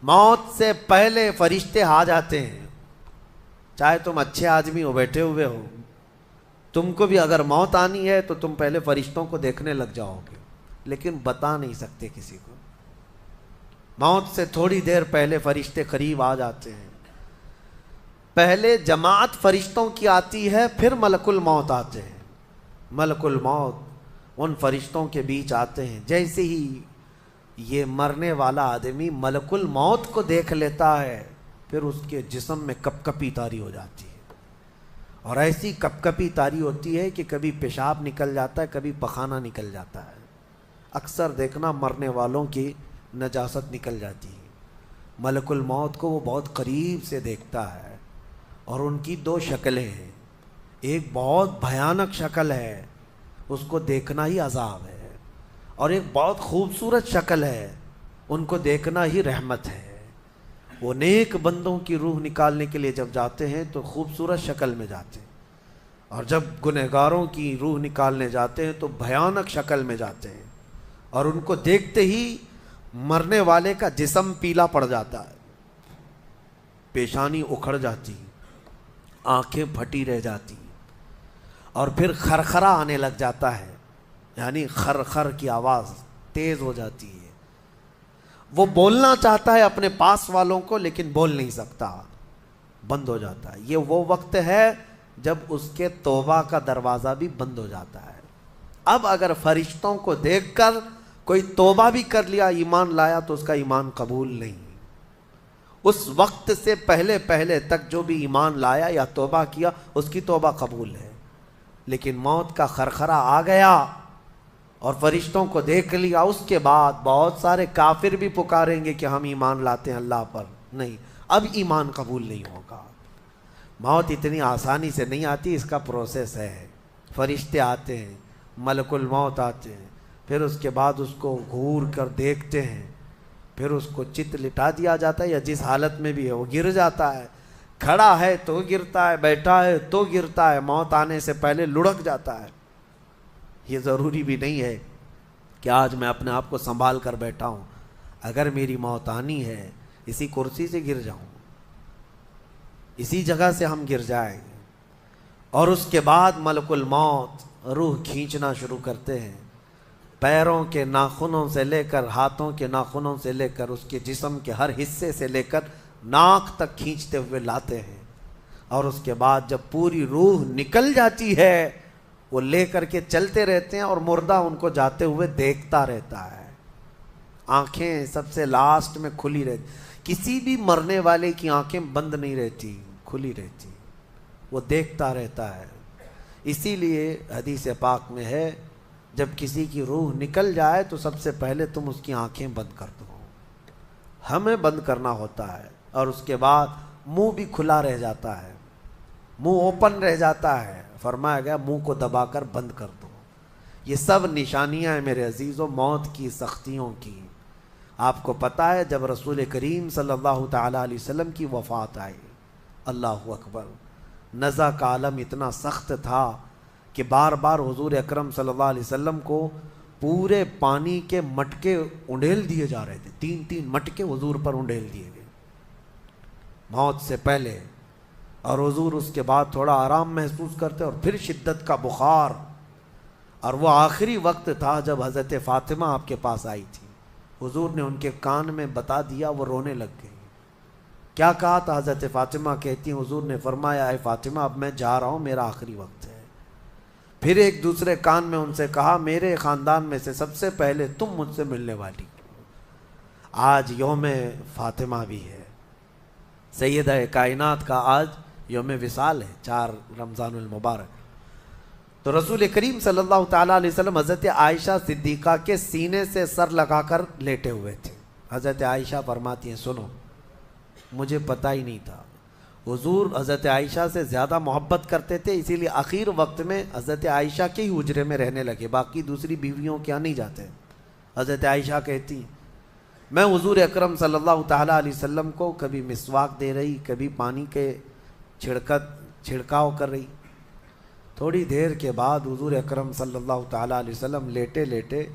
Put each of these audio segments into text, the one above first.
موت سے پہلے فرشتے آ جاتے ہیں. چاہے تم اچھے آدمی ہو، بیٹھے ہوئے ہو، تم کو بھی اگر موت آنی ہے تو تم پہلے فرشتوں کو دیکھنے لگ جاؤ گے، لیکن بتا نہیں سکتے کسی کو. موت سے تھوڑی دیر پہلے فرشتے قریب آ جاتے ہیں. پہلے جماعت فرشتوں کی آتی ہے، پھر ملک الموت آتے ہیں. ملک الموت ان فرشتوں کے بیچ آتے ہیں. جیسے ہی یہ مرنے والا آدمی ملک الموت کو دیکھ لیتا ہے، پھر اس کے جسم میں کپ کپی طاری ہو جاتی ہے. اور ایسی کپ کپی طاری ہوتی ہے کہ کبھی پیشاب نکل جاتا ہے، کبھی پخانہ نکل جاتا ہے. اکثر دیکھنا مرنے والوں کی نجاست نکل جاتی ہے. ملک الموت کو وہ بہت قریب سے دیکھتا ہے، اور ان کی دو شکلیں ہیں. ایک بہت بھیانک شکل ہے، اس کو دیکھنا ہی عذاب ہے، اور ایک بہت خوبصورت شکل ہے، ان کو دیکھنا ہی رحمت ہے. وہ نیک بندوں کی روح نکالنے کے لیے جب جاتے ہیں تو خوبصورت شکل میں جاتے ہیں، اور جب گنہگاروں کی روح نکالنے جاتے ہیں تو بھیانک شکل میں جاتے ہیں. اور ان کو دیکھتے ہی مرنے والے کا جسم پیلا پڑ جاتا ہے، پیشانی اکھڑ جاتی، آنکھیں پھٹی رہ جاتی، اور پھر خرخرا آنے لگ جاتا ہے، یعنی خر کی آواز تیز ہو جاتی ہے. وہ بولنا چاہتا ہے اپنے پاس والوں کو، لیکن بول نہیں سکتا، بند ہو جاتا ہے. یہ وہ وقت ہے جب اس کے توبہ کا دروازہ بھی بند ہو جاتا ہے. اب اگر فرشتوں کو دیکھ کر کوئی توبہ بھی کر لیا، ایمان لایا، تو اس کا ایمان قبول نہیں. اس وقت سے پہلے پہلے تک جو بھی ایمان لایا یا توبہ کیا، اس کی توبہ قبول ہے. لیکن موت کا خرخرا آ گیا اور فرشتوں کو دیکھ لیا، اس کے بعد بہت سارے کافر بھی پکاریں گے کہ ہم ایمان لاتے ہیں اللہ پر. نہیں، اب ایمان قبول نہیں ہوگا. موت اتنی آسانی سے نہیں آتی، اس کا پروسیس ہے. فرشتے آتے ہیں، ملک الموت آتے ہیں، پھر اس کے بعد اس کو گھور کر دیکھتے ہیں، پھر اس کو چت لٹا دیا جاتا ہے، یا جس حالت میں بھی ہے وہ گر جاتا ہے. کھڑا ہے تو گرتا ہے، بیٹھا ہے تو گرتا ہے، موت آنے سے پہلے لڑک جاتا ہے. یہ ضروری بھی نہیں ہے کہ آج میں اپنے آپ کو سنبھال کر بیٹھا ہوں. اگر میری موت آنی ہے، اسی کرسی سے گر جاؤں، اسی جگہ سے ہم گر جائیں گے. اور اس کے بعد ملک الموت روح کھینچنا شروع کرتے ہیں. پیروں کے ناخنوں سے لے کر، ہاتھوں کے ناخنوں سے لے کر، اس کے جسم کے ہر حصے سے لے کر ناک تک کھینچتے ہوئے لاتے ہیں. اور اس کے بعد جب پوری روح نکل جاتی ہے، وہ لے کر کے چلتے رہتے ہیں، اور مردہ ان کو جاتے ہوئے دیکھتا رہتا ہے. آنکھیں سب سے لاسٹ میں کھلی رہتی. کسی بھی مرنے والے کی آنکھیں بند نہیں رہتی، کھلی رہتی، وہ دیکھتا رہتا ہے. اسی لیے حدیث پاک میں ہے، جب کسی کی روح نکل جائے تو سب سے پہلے تم اس کی آنکھیں بند کر دو. ہمیں بند کرنا ہوتا ہے، اور اس کے بعد منہ بھی کھلا رہ جاتا ہے، منہ اوپن رہ جاتا ہے. فرمایا گیا منہ کو دبا کر بند کر دو. یہ سب نشانیاں ہیں میرے عزیزوں موت کی سختیوں کی. آپ کو پتہ ہے جب رسول کریم صلی اللہ تعالیٰ علیہ وسلم کی وفات آئی، اللہ اکبر، نزع کا عالم اتنا سخت تھا کہ بار بار حضور اکرم صلی اللہ علیہ وسلم کو پورے پانی کے مٹکے انڈیل دیے جا رہے تھے. 3 مٹکے حضور پر انڈیل دیے گئے موت سے پہلے. اور حضور اس کے بعد تھوڑا آرام محسوس کرتے، اور پھر شدت کا بخار. اور وہ آخری وقت تھا جب حضرت فاطمہ آپ کے پاس آئی تھی. حضور نے ان کے کان میں بتا دیا، وہ رونے لگ گئی. کیا کہا تھا؟ حضرت فاطمہ کہتی ہیں حضور نے فرمایا، اے فاطمہ اب میں جا رہا ہوں، میرا آخری وقت ہے. پھر ایک دوسرے کان میں ان سے کہا، میرے خاندان میں سے سب سے پہلے تم مجھ سے ملنے والی. آج یوم فاطمہ بھی ہے، سیدہ کائنات کا آج یوم وصال ہے، 4 رمضان المبارک. تو رسول کریم صلی اللہ تعالیٰ علیہ وسلم حضرت عائشہ صدیقہ کے سینے سے سر لگا کر لیٹے ہوئے تھے. حضرت عائشہ فرماتی ہیں، سنو مجھے پتہ ہی نہیں تھا. حضور حضرت عائشہ سے زیادہ محبت کرتے تھے، اسی لیے آخر وقت میں حضرت عائشہ کے ہی حجرے میں رہنے لگے، باقی دوسری بیویوں کیا نہیں جاتے. حضرت عائشہ کہتی، میں حضور اکرم صلی اللہ تعالیٰ علیہ وسلم کو کبھی مسواک دے رہی، کبھی پانی کے چھڑکاؤ کر رہی. تھوڑی دیر کے بعد حضور اکرم صلی اللہ تعالیٰ علیہ وسلم لیٹے لیٹے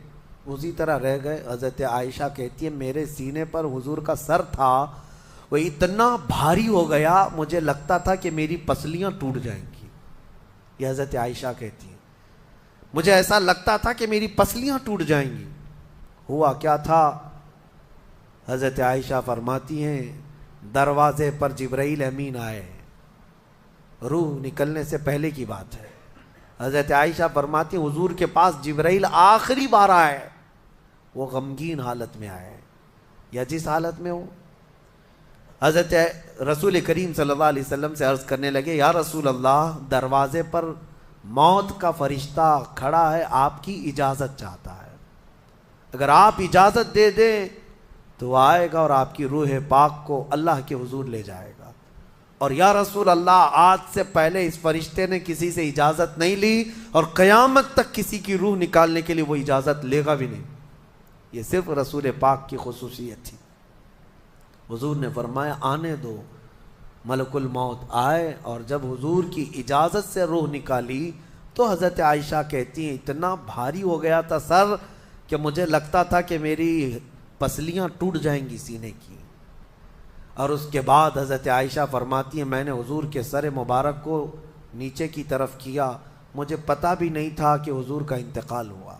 اسی طرح رہ گئے۔ حضرت عائشہ کہتی ہے میرے سینے پر حضور کا سر تھا، وہ اتنا بھاری ہو گیا مجھے لگتا تھا کہ میری پسلیاں ٹوٹ جائیں گی۔ یہ حضرت عائشہ کہتی ہیں مجھے ایسا لگتا تھا کہ میری پسلیاں ٹوٹ جائیں گی۔ ہوا کیا تھا؟ حضرت عائشہ فرماتی ہیں دروازے پر جبرائیل امین آئے، روح نکلنے سے پہلے کی بات ہے۔ حضرت عائشہ فرماتی ہیں حضور کے پاس جبرائیل آخری بار آئے، وہ غمگین حالت میں آئے یا جس حالت میں ہو۔ حضرت رسول کریم صلی اللہ علیہ وسلم سے عرض کرنے لگے یا رسول اللہ، دروازے پر موت کا فرشتہ کھڑا ہے، آپ کی اجازت چاہتا ہے، اگر آپ اجازت دے دیں تو وہ آئے گا اور آپ کی روح پاک کو اللہ کے حضور لے جائے گا۔ اور یا رسول اللہ، آج سے پہلے اس فرشتے نے کسی سے اجازت نہیں لی اور قیامت تک کسی کی روح نکالنے کے لیے وہ اجازت لے گا بھی نہیں۔ یہ صرف رسول پاک کی خصوصیت تھی۔ حضور نے فرمایا آنے دو۔ ملک الموت آئے اور جب حضور کی اجازت سے روح نکالی تو حضرت عائشہ کہتی ہیں اتنا بھاری ہو گیا تھا سر کہ مجھے لگتا تھا کہ میری پسلیاں ٹوٹ جائیں گی سینے کی۔ اور اس کے بعد حضرت عائشہ فرماتی ہیں میں نے حضور کے سر مبارک کو نیچے کی طرف کیا، مجھے پتہ بھی نہیں تھا کہ حضور کا انتقال ہوا۔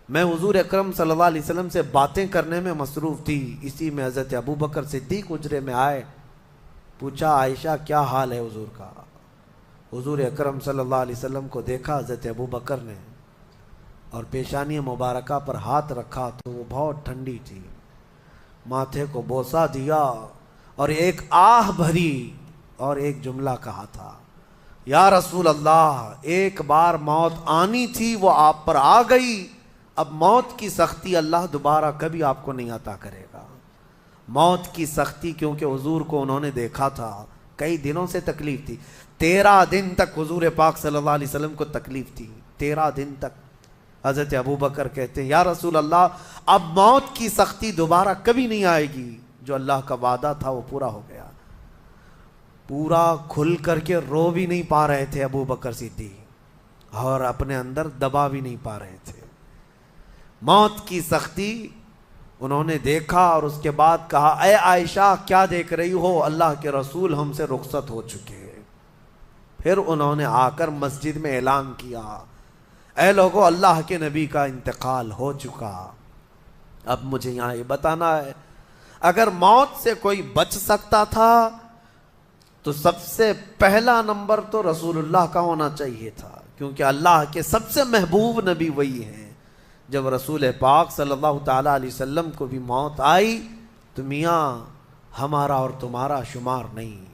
میں حضور اکرم صلی اللہ علیہ وسلم سے باتیں کرنے میں مصروف تھی، اسی میں حضرت ابوبکر صدیق حجرے میں آئے، پوچھا عائشہ کیا حال ہے حضور کا؟ حضور اکرم صلی اللہ علیہ وسلم کو دیکھا حضرت ابوبکر نے اور پیشانی مبارکہ پر ہاتھ رکھا تو وہ بہت ٹھنڈی تھی، ماتھے کو بوسہ دیا اور ایک آہ بھری اور ایک جملہ کہا تھا یا رسول اللہ، ایک بار موت آنی تھی وہ آپ پر آ گئی، اب موت کی سختی اللہ دوبارہ کبھی آپ کو نہیں عطا کرے گا۔ موت کی سختی کیونکہ حضور کو انہوں نے دیکھا تھا، کئی دنوں سے تکلیف تھی، 13 دن تک حضور پاک صلی اللہ علیہ وسلم کو تکلیف تھی، 13 دن تک۔ حضرت ابوبکر کہتے ہیں یا رسول اللہ، اب موت کی سختی دوبارہ کبھی نہیں آئے گی، جو اللہ کا وعدہ تھا وہ پورا ہو گیا۔ پورا کھل کر کے رو بھی نہیں پا رہے تھے ابوبکر صدیق اور اپنے اندر دبا بھی نہیں پا رہے تھے۔ موت کی سختی انہوں نے دیکھا اور اس کے بعد کہا اے عائشہ کیا دیکھ رہی ہو، اللہ کے رسول ہم سے رخصت ہو چکے۔ پھر انہوں نے آ کر مسجد میں اعلان کیا اے لوگو، اللہ کے نبی کا انتقال ہو چکا۔ اب مجھے یہاں یہ بتانا ہے اگر موت سے کوئی بچ سکتا تھا تو سب سے پہلا نمبر تو رسول اللہ کا ہونا چاہیے تھا، کیونکہ اللہ کے سب سے محبوب نبی وہی ہیں۔ جب رسول پاک صلی اللہ تعالیٰ علیہ وسلم کو بھی موت آئی تو میاں ہمارا اور تمہارا شمار نہیں،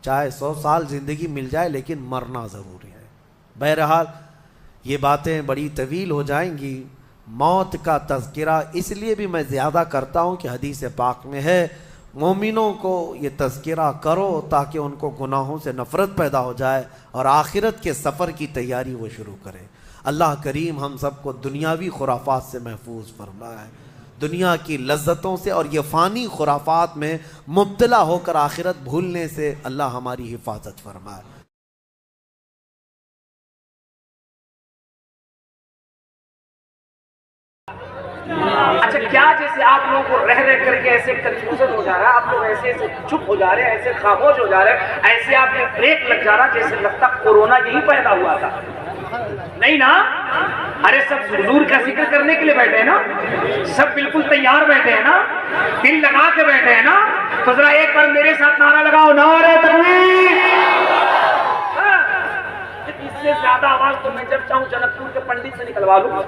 چاہے 100 سال زندگی مل جائے لیکن مرنا ضروری ہے۔ بہرحال یہ باتیں بڑی طویل ہو جائیں گی۔ موت کا تذکرہ اس لیے بھی میں زیادہ کرتا ہوں کہ حدیث پاک میں ہے مومنوں کو یہ تذکرہ کرو تاکہ ان کو گناہوں سے نفرت پیدا ہو جائے اور آخرت کے سفر کی تیاری وہ شروع کریں۔ اللہ کریم ہم سب کو دنیاوی خرافات سے محفوظ فرمائے، دنیا کی لذتوں سے اور یہ فانی خرافات میں مبتلا ہو کر آخرت بھولنے سے اللہ ہماری حفاظت فرمائے۔ اچھا کیا جیسے آپ لوگوں کو رہ کر کے ایسے کنفیوژن ہو جا رہا ہے، آپ لوگ ایسے چپ ہو جا رہے ہیں، ایسے خاموش ہو جا رہے ہیں، ایسے آپ نے بریک لگ جا رہا جیسے لگتا کورونا یہی پیدا ہوا تھا؟ نہیں نا؟ ارے سب حضور کا ذکر کرنے کے لیے بیٹھے ہیں نا، سب بالکل تیار بیٹھے ہیں نا، دل لگا کے بیٹھے ہیں نا، تو ذرا ایک بار میرے ساتھ نعرہ لگاؤ، نعرہ تکبیر۔ اس سے زیادہ آواز تو میں جب چاہوں جنک پور کے پنڈت سے نکلوا لوں،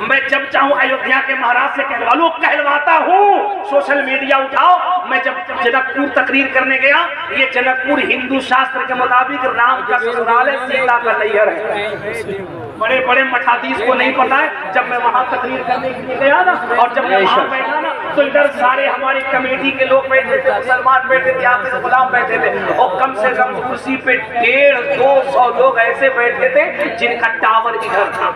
میں جب چاہوں ایودھیا کے مہاراج سے کہلوا لوں، کہلواتا ہوں۔ سوشل میڈیا اٹھاؤ، میں جب جنک پور تقریر کرنے گیا، یہ جنک پور ہندو شاستر کے مطابق رام کا سسرال ہے، سیتا کا نیر ہے۔ بڑے بڑے مٹھادیس کو نہیں پتا ہے، جب میں وہاں تقریر کرنے کے لیے گیا نا اور جب میں وہاں بیٹھا نا تو ادھر سارے ہماری کمیٹی کے لوگ بیٹھے تھے، مسلمان بیٹھے تھے، حافظ غلام بیٹھے تھے، اور کم سے کم کرسی پہ 150-200 لوگ ایسے بیٹھے تھے جن کا ٹاور ادھر تھا۔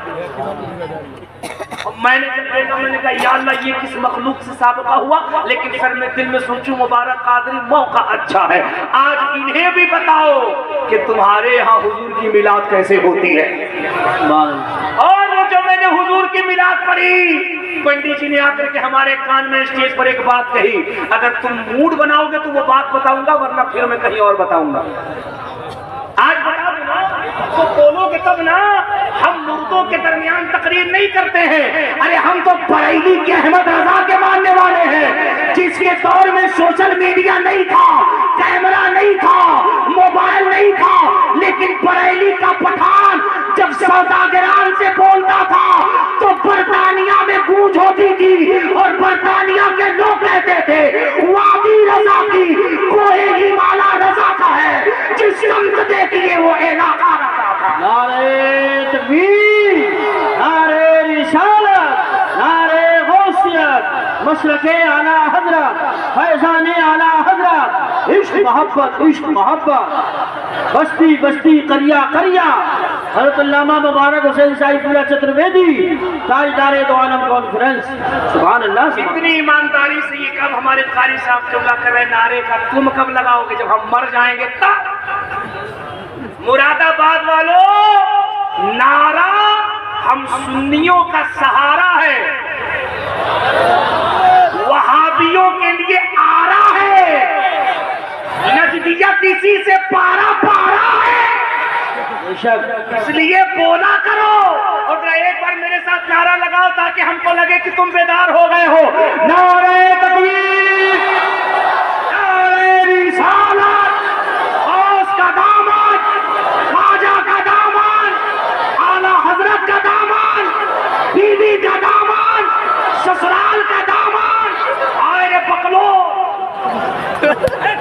میں نے جب بیٹھا میں نے کہا یا اللہ یہ کس مخلوق سے سابقہ ہوا، لیکن پھر میں دل میں سوچوں مبارک قادری موقع اچھا ہے، آج انہیں بھی بتاؤ کہ تمہارے ہاں حضور کی میلاد کیسے ہوتی ہے۔ اور وہ جو میں نے حضور کی میلاد پڑھی، پنڈت جی نے آ کر کے ہمارے کان میں اسٹیج پر ایک بات کہی، اگر تم موڈ بناؤ گے تو وہ بات بتاؤں گا، ورنہ پھر میں کہیں اور بتاؤں گا۔ آج بتا دوں نا تو بولو گے تب نا، ہم مردوں کے درمیان تقریر نہیں کرتے ہیں، ارے ہم تو بریلی کے احمد رضا کے ماننے والے ہیں، جس کے دور میں سوشل میڈیا نہیں تھا، کیمرہ نہیں تھا، موبائل نہیں تھا، لیکن بریلی کا پٹھان جب سوداگران سے بولتا تھا تو برطانیہ میں گونج ہوتی تھی، اور برطانیہ کے لوگ کہتے تھے وادی رضا کی کوہ ہمالا رضا کا ہے، جس سمت دیکھیے وہ علاقہ رضا تھا۔ نعرہ تکبیر، نعرہ رسالت، نعرہ غوثیت، مشرق اعلی حضرت، فیضان اعلی حضرت، عشق محبت، عشق محبت، بستی بستی، قریہ قریہ، حضرت علامہ مبارک حسین صاحب پورا چترویدی، تاجدار دو عالم کانفرنس، سبحان اللہ۔ اتنی ایمانداری سے یہ کب ہمارے قاری صاحب جملہ کر رہے نعرے کا تم کب لگاؤ گے؟ جب ہم مر جائیں گے تب۔ مراد آباد والوں، نعرہ ہم سنیوں کا سہارا ہے، وہابیوں کے لیے آرا ہے، نجدیہ کسی سے پارا پارا ہے، اس لیے بولا کرو۔ اور ایک بار میرے ساتھ نعرہ لگاؤ تاکہ ہم کو لگے کہ تم بیدار ہو گئے ہو۔ نعرہ تکبیر، نعرہ رسالت، غوث کا دامن، خواجہ کا دامن، اعلیٰ حضرت کا دامن، بیوی کا دامن، سسرال کا دامن، آئے پکلو،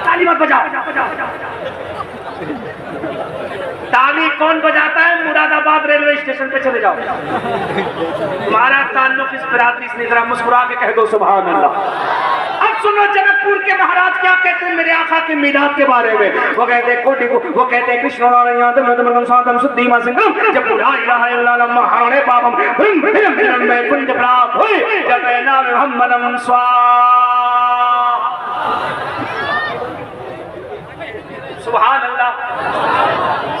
تالی مت بجاؤ۔ تالی کون بجاتا ہے؟ مراد آباد ریلوے اسٹیشن پہ چلے جاؤ، تمہارا تعلق اس برادری سے، ذرا مسکرا کے کہہ دو سبحان اللہ۔ اب سنو جنک پور کے مہاراج کیا کہتے ہیں میرے آقا کی میلاد کے بارے میں۔ وہ کہتے ہیں کوٹی کو، وہ کہتے ہیں کرشن نارائن مدمن ساتم سدیما سنگم، جب لا الہ الا اللہ مہانے پاپم برم برم برم میں کنج پراپ ہوئی، جب نام محمدم سبحان اللہ۔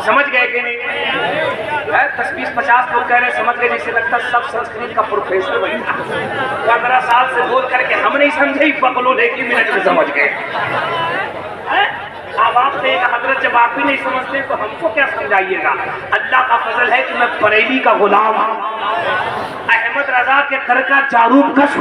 سمجھ گئے کہ نہیں؟ 10-20-50 لوگ کہہ رہے سمجھ گئے، جسے لگتا سب سنسکرت کا پروفیسر بنتا۔ 15 سال سے بول کر کے ہم نہیں سمجھے، بغلو نے کی منٹ میں سمجھ گئے۔ اب آپ نے حضرت جب آپ بھی نہیں سمجھتے تو ہم کو کیا سمجھائیے گا؟ اللہ کا فضل ہے کہ میں بریلی کا غلام ہوں، احمد رضا کے گھر کا جاروب کش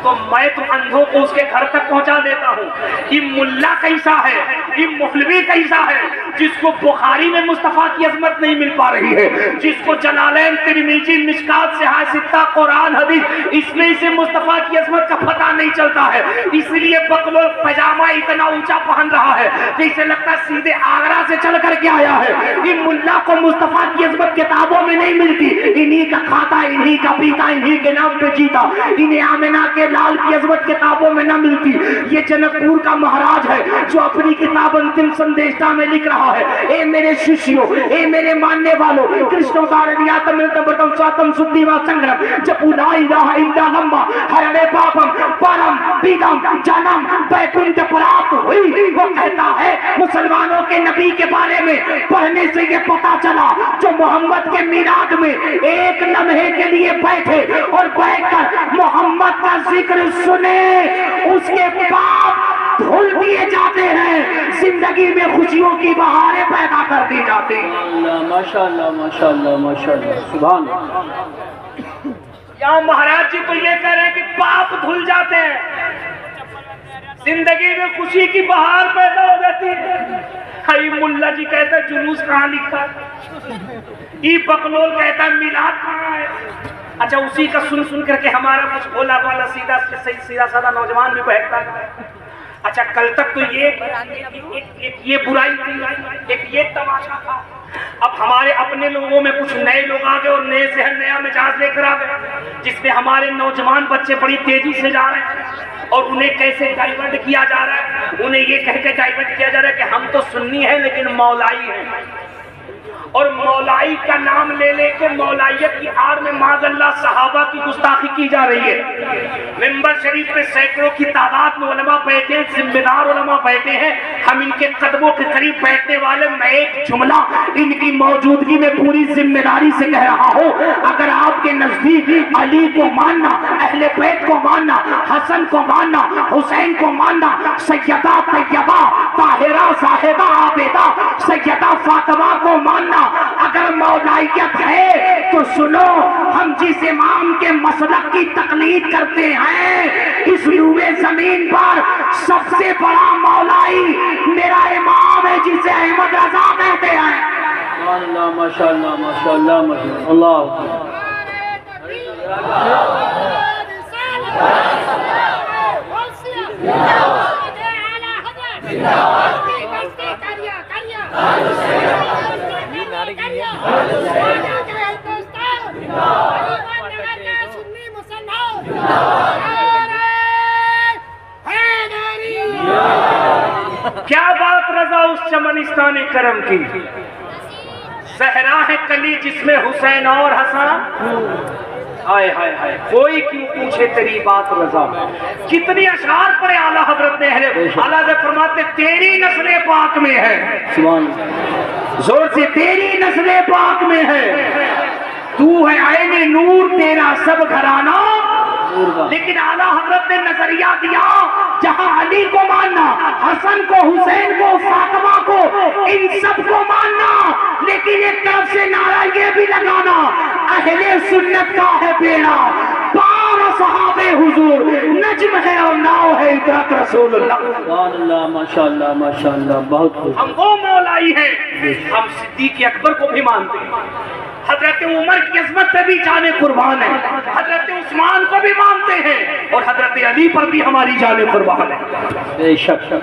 تو میں تو اندھوں کو اس کے گھر تک پہنچا دیتا ہوں۔ یہ ملا کیسا ہے، یہ مولوی کیسا ہے جس کو بخاری میں مصطفیٰ کی عظمت نہیں مل پا رہی ہے، جس کو جلالین، ترمذی، مشکات، صحاح ستہ، قرآن، حدیث، اس میں اسے مصطفیٰ کی عظمت کا پتہ نہیں چلتا ہے، اس لیے بقلو پجامہ اتنا اونچا پہن رہا ہے جیسے لگتا سیدھے آگرہ سے چل کر کے آیا ہے۔ یہ ملا کو مصطفیٰ کی عظمت کتابوں میں نہیں ملتی، انہی کا کھاتا، انہی کا پیتا، انہی کے نام پہ جیتا، انہیں آمنہ کے لال کی عظمت کتابوں میں نہ ملتی۔ یہ جنک پور کا مہاراج ہے جو اپنی کتاب انتم سندیشتا میں لکھ رہا ہے، اے میرے ششیوں، اے میرے ماننے والوں، کرشنوں دارنیاتم ملتبتم ساتم سدیما سنگرم، جب لا الہ الا اللہ ہرنے پاپم پرم پیدم جنم بیکنٹ پراپت ہوئی۔ وہ کہتا ہے مسلمانوں کے نبی کے بارے میں پڑھنے سے یہ پتا چلا، جو محمد کے میلاد میں ایک لمحے کے لیے بیٹھے اور بیٹھ کر محمد کا ذکر سنے، اس کے پاپ دھل دیے جاتے ہیں، زندگی میں خوشیوں کی بہاریں پیدا کر دی جاتی ہیں۔ ماشاءاللہ ماشاءاللہ ماشاءاللہ، سبحان اللہ۔ یہاں مہاراج جی تو یہ کہہ رہے ہیں کہ پاپ دھل جاتے ہیں، زندگی میں خوشی کی بہار پیدا ہو جاتی ہے۔ ہائی ملا جی کہتا ہے جلوس کہاں لکھتا ہے، ای بقلول کہتا ہے میلاد کہاں ہے۔ اچھا اسی کا سن سن کر کے ہمارا کچھ بولا بالا سیدھا سادہ نوجوان بھی بہکتا ہے۔ اچھا کل تک تو یہ برائی تھی، ایک یہ تماشا تھا، اب ہمارے اپنے لوگوں میں کچھ نئے لوگ آ گئے اور نئے ذہن، نیا مزاج لے کر آ گئے، جس میں ہمارے نوجوان بچے بڑی تیزی سے جا رہے ہیں، اور انہیں کیسے ڈائیورٹ کیا جا رہا ہے، انہیں یہ کہہ کے ڈائیورٹ کیا جا رہا ہے کہ ہم تو سنی ہیں لیکن مولائی ہیں، اور مولائی کا نام لے لے کے مولائیت کی آڑ میں معاذ اللہ صحابہ کی گستاخی کی جا رہی ہے۔ منبر شریف میں سینکڑوں کی تعداد میں علماء بیٹھے ہیں، ذمہ دار علماء بیٹھے ہیں، ہم ان کے قدموں کے قریب بیٹھنے والے، میں ایک جملہ ان کی موجودگی میں پوری ذمہ داری سے کہہ رہا ہوں، اگر آپ کے نزدیک علی کو ماننا، اہل بیت کو ماننا، حسن کو ماننا، حسین کو ماننا، سیدہ طیبہ طاہرہ زاہدہ عابدہ سیدہ فاطمہ کو ماننا اگر مولائیت ہے تو سنو، ہم جس امام کے مسلک کی تقلید کرتے ہیں اس روئے زمین پر سب سے بڑا مولائی میرا امام ہے جسے احمد رضا کہتے ہیں۔ اللہ ماشاءاللہ ماشاءاللہ ماشاءاللہ اللہ کیا بات رضا اس چمنستان کرم کی، صحرا ہے کلی جس میں حسین اور حسن، ہائے ہائے ہائے کوئی کیوں پوچھے تیری بات رضا۔ کتنی اشعار پڑے اعلیٰ حضرت نے، اعلیٰ حضرت فرماتے تیری نسل پاک میں ہے، سبحان زور سے تیری نسل پاک میں ہے، تو ہے عین نور تیرا سب گھرانہ۔ لیکن اعلیٰ حضرت نے نظریہ دیا جہاں علی کو ماننا، حسن کو، حسین کو، فاطمہ کو، ان سب کو ماننا، لیکن ایک طرف سے نعرہ یہ بھی لگانا اہل سنت کا ہے بیڑا پار صحابہ حضور، نجم ہے اور ناؤ ہے ادرک رسول اللہ۔ سبحان اللہ ماشاءاللہ ماشاءاللہ بہت خوب۔ ہم وہ مولائی ہیں، ہم صدیق اکبر کو بھی مانتے ہیں، حضرت عمر کی عظمت پہ بھی جانے قربان ہے، حضرت عثمان کو بھی مانتے ہیں اور حضرت علی پر بھی ہماری جانے قربان ہے۔ بے شک۔